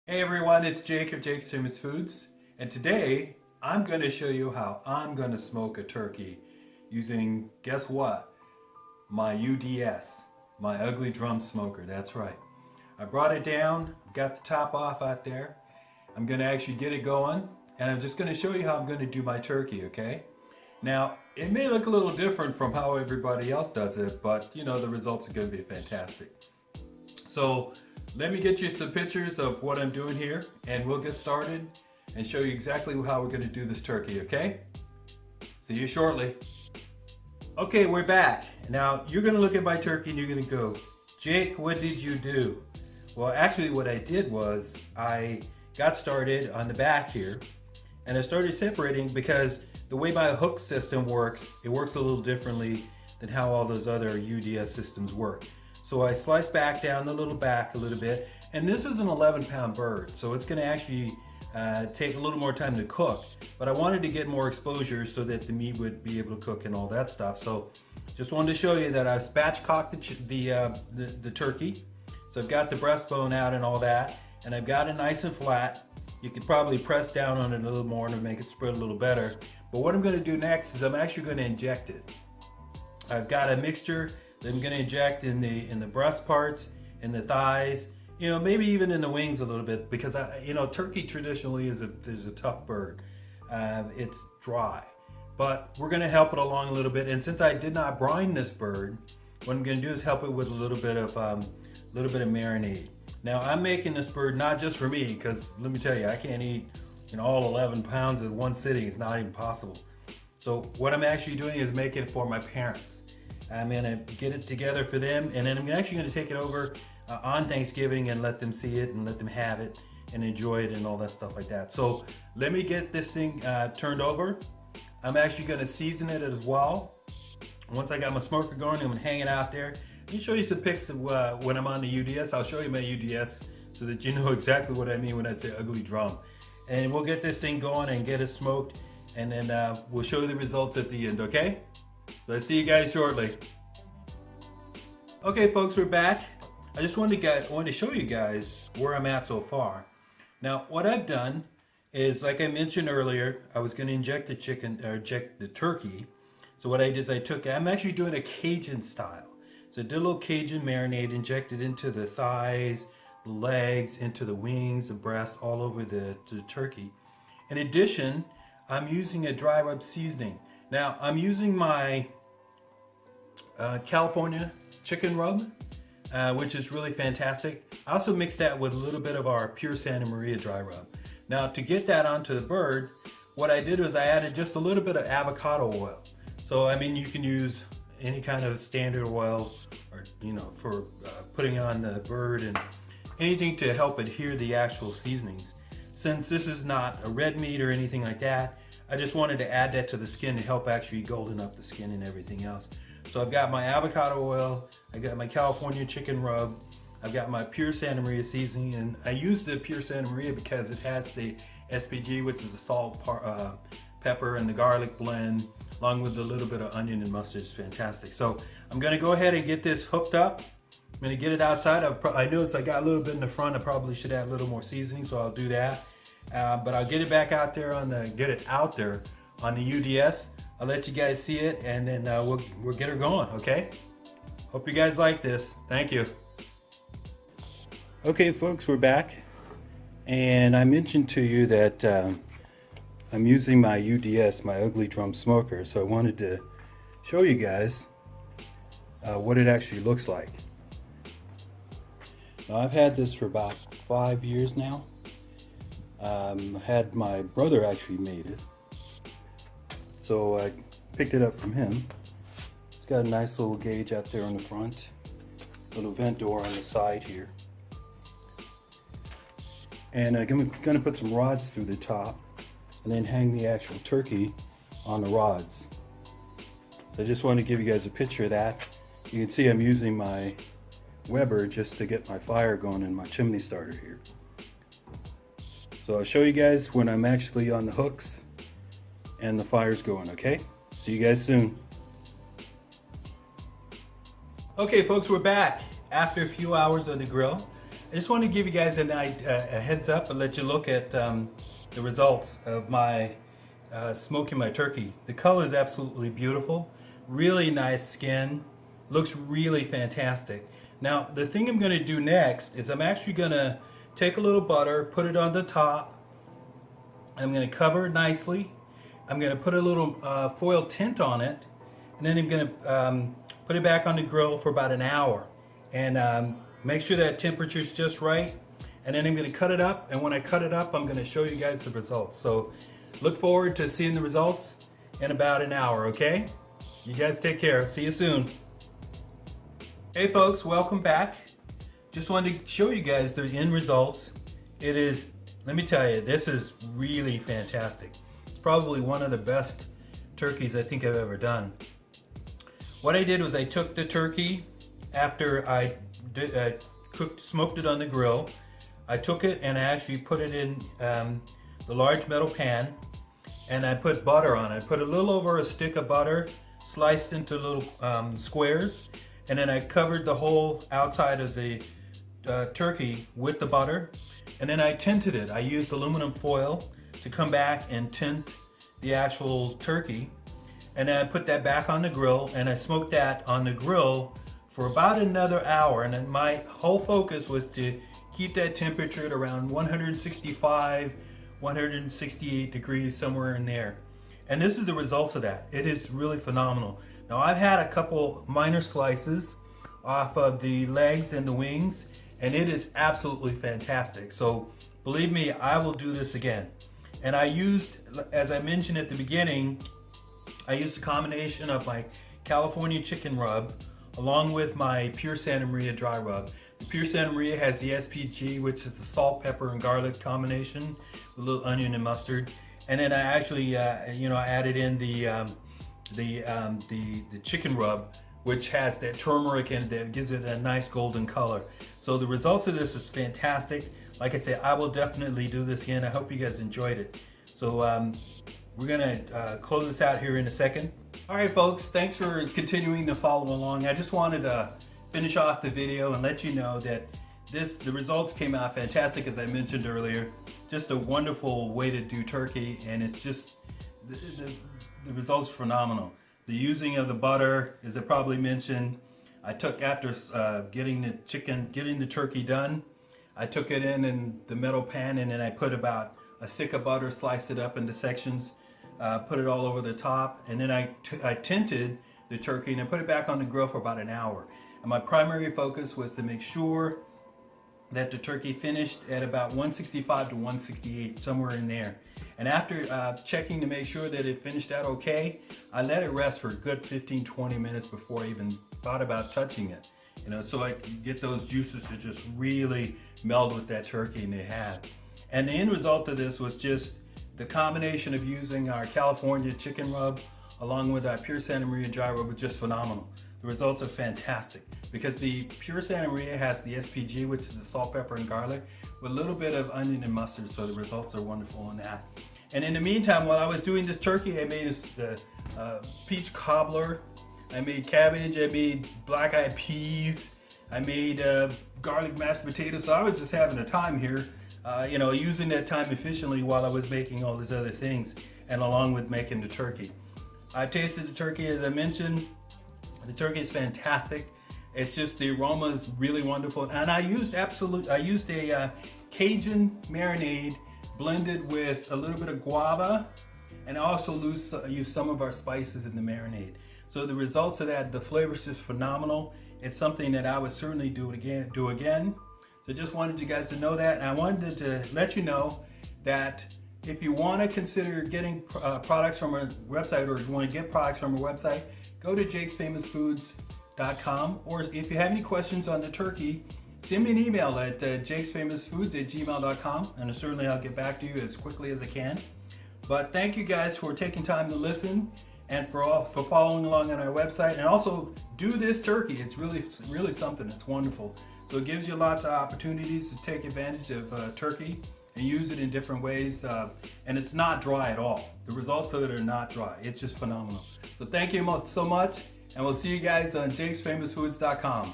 Hey everyone, it's Jake of Jake's Famous Foods, and today I'm going to show you how I'm going to smoke a turkey using, guess what? My UDS, my ugly drum smoker. That's right. I brought it down, got the top off out there. I'm going to actually get it going, and I'm just going to show you how I'm going to do my turkey, okay? Now, it may look a little different from how everybody else does it, but you know, the results are going to be fantastic. So let me get you some pictures of what I'm doing here, and we'll get started and show you exactly how we're going to do this turkey, okay? See you shortly. Okay, we're back. Now you're going to look at my turkey and you're going to go, Jake, what did you do? Well, actually what I did was I got started on the back here, and I started separating because the way my hook system works, it works a little differently than how all those other UDS systems work. So I sliced back down the little back a little bit, and this is an 11-pound bird, so it's going to actually take a little more time to cook, but I wanted to get more exposure so that the meat would be able to cook and all that stuff. So just wanted to show you that I've spatchcocked the turkey. So I've got the breastbone out and all that, and I've got it nice and flat. You could probably press down on it a little more to make it spread a little better. But what I'm going to do next is I'm actually going to inject it. I've got a mixture that I'm going to inject in the breast parts, in the thighs, you know, maybe even in the wings a little bit, because turkey traditionally is a tough bird. It's dry, but we're going to help it along a little bit. And since I did not brine this bird, what I'm going to do is help it with a little bit of marinade. Now I'm making this bird not just for me, because let me tell you, I can't eat all 11 pounds in one sitting. It's not even possible. So what I'm actually doing is making it for my parents. I'm gonna get it together for them, and then I'm actually gonna take it over on Thanksgiving and let them see it and let them have it and enjoy it and all that stuff like that. So let me get this thing turned over. I'm actually gonna season it as well. Once I got my smoker going, I'm gonna hang it out there. Let me show you some pics of when I'm on the UDS. I'll show you my UDS so that you know exactly what I mean when I say ugly drum. And we'll get this thing going and get it smoked, and then we'll show you the results at the end, okay? So I'll see you guys shortly. Okay folks, we're back. I just wanted to show you guys where I'm at so far. Now what I've done is, like I mentioned earlier, I was going to inject the turkey. So what I did is I'm actually doing a Cajun style. So I did a little Cajun marinade, injected into the thighs, the legs, into the wings, the breasts, all over the turkey. In addition, I'm using a dry rub seasoning. Now I'm using my California chicken rub, which is really fantastic. I also mixed that with a little bit of our pure Santa Maria dry rub. Now to get that onto the bird, what I did was I added just a little bit of avocado oil. So I mean, you can use any kind of standard oil, or for putting on the bird, and anything to help adhere the actual seasonings. Since this is not a red meat or anything like that, I just wanted to add that to the skin to help actually golden up the skin and everything else. So I've got my avocado oil, I got my California chicken rub, I've got my pure Santa Maria seasoning, and I use the pure Santa Maria because it has the SPG, which is the salt, pepper, and the garlic blend, along with a little bit of onion and mustard. It's fantastic. So I'm gonna go ahead and get this hooked up. I'm gonna get it outside. I noticed I got a little bit in the front. I probably should add a little more seasoning, so I'll do that. But I'll get it back out there on the UDS. I'll let you guys see it, and then we'll get her going, okay? Hope you guys like this. Thank you. Okay folks, we're back. And I mentioned to you that I'm using my UDS, my ugly drum smoker. So I wanted to show you guys what it actually looks like. Now I've had this for about 5 years now. Had my brother actually made it, so I picked it up from him. It's got a nice little gauge out there on the front, little vent door on the side here, and I'm gonna put some rods through the top and then hang the actual turkey on the rods. So I just want to give you guys a picture of that. You can see I'm using my Weber just to get my fire going in my chimney starter here. So I'll show you guys when I'm actually on the hooks and the fire's going, okay? See you guys soon. Okay folks, we're back after a few hours on the grill. I just want to give you guys a heads up and let you look at the results of my smoking my turkey. The color is absolutely beautiful, really nice skin, looks really fantastic. Now the thing I'm going to do next is I'm actually going to take a little butter, put it on the top. I'm going to cover it nicely. I'm going to put a little foil tint on it, and then I'm going to put it back on the grill for about an hour and make sure that temperature is just right. And then I'm going to cut it up, and when I cut it up, I'm going to show you guys the results. So look forward to seeing the results in about an hour, okay? You guys take care. See you soon. Hey folks, welcome back. Just wanted to show you guys the end results. It is, let me tell you, this is really fantastic. It's probably one of the best turkeys I think I've ever done. What I did was I took the turkey after I smoked it on the grill. I took it and I actually put it in the large metal pan, and I put butter on it. I put a little over a stick of butter sliced into little squares, and then I covered the whole outside of the turkey with the butter, and then I tinted it. I used aluminum foil to come back and tint the actual turkey, and then I put that back on the grill, and I smoked that on the grill for about another hour. And then my whole focus was to keep that temperature at around 165, 168 degrees, somewhere in there. And this is the results of that. It is really phenomenal. Now I've had a couple minor slices off of the legs and the wings, and it is absolutely fantastic. So believe me, I will do this again. And I used, as I mentioned at the beginning, I used a combination of my California chicken rub along with my pure Santa Maria dry rub. The pure Santa Maria has the SPG, which is the salt, pepper, and garlic combination with a little onion and mustard. And then I actually, I added in the chicken rub, which has that turmeric in it that gives it a nice golden color. So the results of this is fantastic. Like I said, I will definitely do this again. I hope you guys enjoyed it. So we're gonna close this out here in a second. All right, folks, thanks for continuing to follow along. I just wanted to finish off the video and let you know that the results came out fantastic, as I mentioned earlier. Just a wonderful way to do turkey, and it's just, the results are phenomenal. The using of the butter, as I probably mentioned, I took after getting the turkey done, I took it in the metal pan, and then I put about a stick of butter, sliced it up into sections, put it all over the top, and then I tinted the turkey and I put it back on the grill for about an hour. And my primary focus was to make sure that the turkey finished at about 165 to 168, somewhere in there. And after checking to make sure that it finished out okay, I let it rest for a good 15-20 minutes before I even thought about touching it. So I could get those juices to just really meld with that turkey, and they have. And the end result of this was just the combination of using our California chicken rub along with our pure Santa Maria dry rub was just phenomenal. The results are fantastic because the pure Santa Maria has the SPG, which is the salt, pepper, and garlic, with a little bit of onion and mustard, so the results are wonderful on that. And in the meantime, while I was doing this turkey, I made this peach cobbler, I made cabbage, I made black-eyed peas, I made garlic mashed potatoes. So I was just having a time here, using that time efficiently while I was making all these other things, and along with making the turkey. I tasted the turkey, as I mentioned. The turkey is fantastic. It's just, the aroma is really wonderful. And I used a Cajun marinade blended with a little bit of guava, and I also used some of our spices in the marinade. So the results of that, the flavor is just phenomenal. It's something that I would certainly do again. So just wanted you guys to know that. And I wanted to let you know that if you want to consider getting products from our website, or if you want to get products from our website, go to jakesfamousfoods.com. Or if you have any questions on the turkey, send me an email at jakesfamousfoods@gmail.com, and certainly I'll get back to you as quickly as I can. But thank you guys for taking time to listen, and for following along on our website. And also do this turkey. It's really something. It's wonderful. So it gives you lots of opportunities to take advantage of turkey and use it in different ways. And it's not dry at all. The results of it are not dry. It's just phenomenal. So thank you so much, and we'll see you guys on jakesfamousfoods.com.